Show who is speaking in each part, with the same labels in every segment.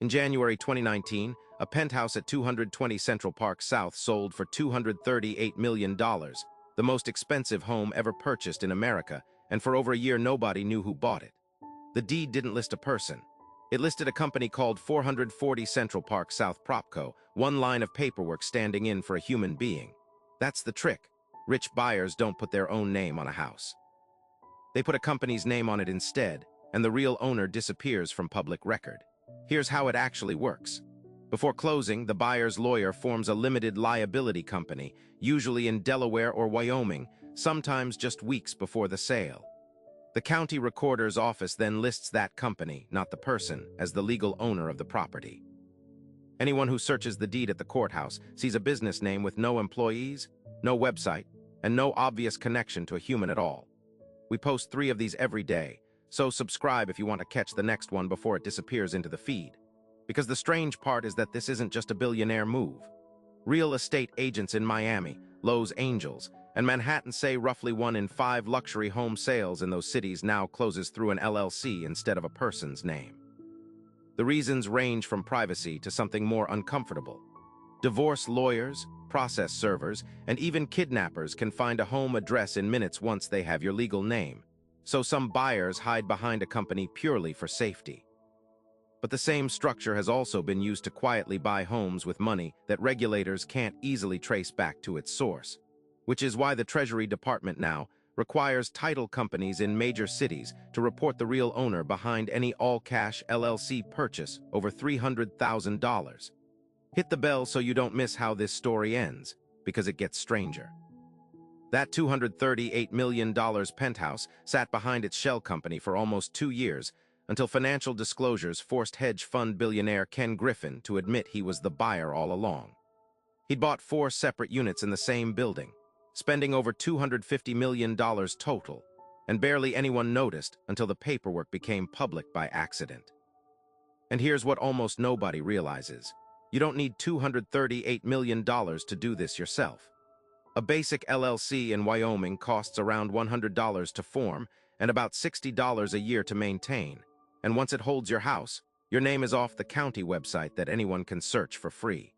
Speaker 1: In January 2019, a penthouse at 220 Central Park South sold for $238 million, the most expensive home ever purchased in America, and for over a year nobody knew who bought it. The deed didn't list a person. It listed a company called 440 Central Park South Propco, one line of paperwork standing in for a human being. That's the trick. Rich buyers don't put their own name on a house. They put a company's name on it instead, and the real owner disappears from public record. Here's how it actually works. Before closing, the buyer's lawyer forms a limited liability company, usually in Delaware or Wyoming, sometimes just weeks before the sale. The county recorder's office then lists that company, not the person, as the legal owner of the property. Anyone who searches the deed at the courthouse sees a business name with no employees, no website, and no obvious connection to a human at all. We post 3 of these every day, so subscribe if you want to catch the next one before it disappears into the feed. Because the strange part is that this isn't just a billionaire move. Real estate agents in Miami, Los Angeles, and Manhattan say roughly 1 in 5 luxury home sales in those cities now closes through an LLC instead of a person's name. The reasons range from privacy to something more uncomfortable. Divorce lawyers, process servers, and even kidnappers can find a home address in minutes once they have your legal name. So some buyers hide behind a company purely for safety. But the same structure has also been used to quietly buy homes with money that regulators can't easily trace back to its source, which is why the Treasury Department now requires title companies in major cities to report the real owner behind any all-cash LLC purchase over $300,000. Hit the bell so you don't miss how this story ends, because it gets stranger. That $238 million penthouse sat behind its shell company for almost 2 years, until financial disclosures forced hedge fund billionaire Ken Griffin to admit he was the buyer all along. He'd bought 4 separate units in the same building, spending over $250 million total, and barely anyone noticed until the paperwork became public by accident. And here's what almost nobody realizes. You don't need $238 million to do this yourself. A basic LLC in Wyoming costs around $100 to form and about $60 a year to maintain. And once it holds your house, your name is off the county website that anyone can search for free.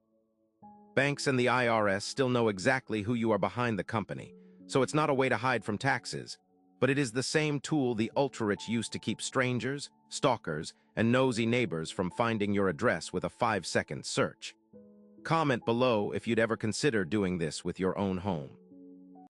Speaker 1: Banks and the IRS still know exactly who you are behind the company, so it's not a way to hide from taxes, but it is the same tool the ultra-rich use to keep strangers, stalkers, and nosy neighbors from finding your address with a 5-second search. Comment below if you'd ever consider doing this with your own home.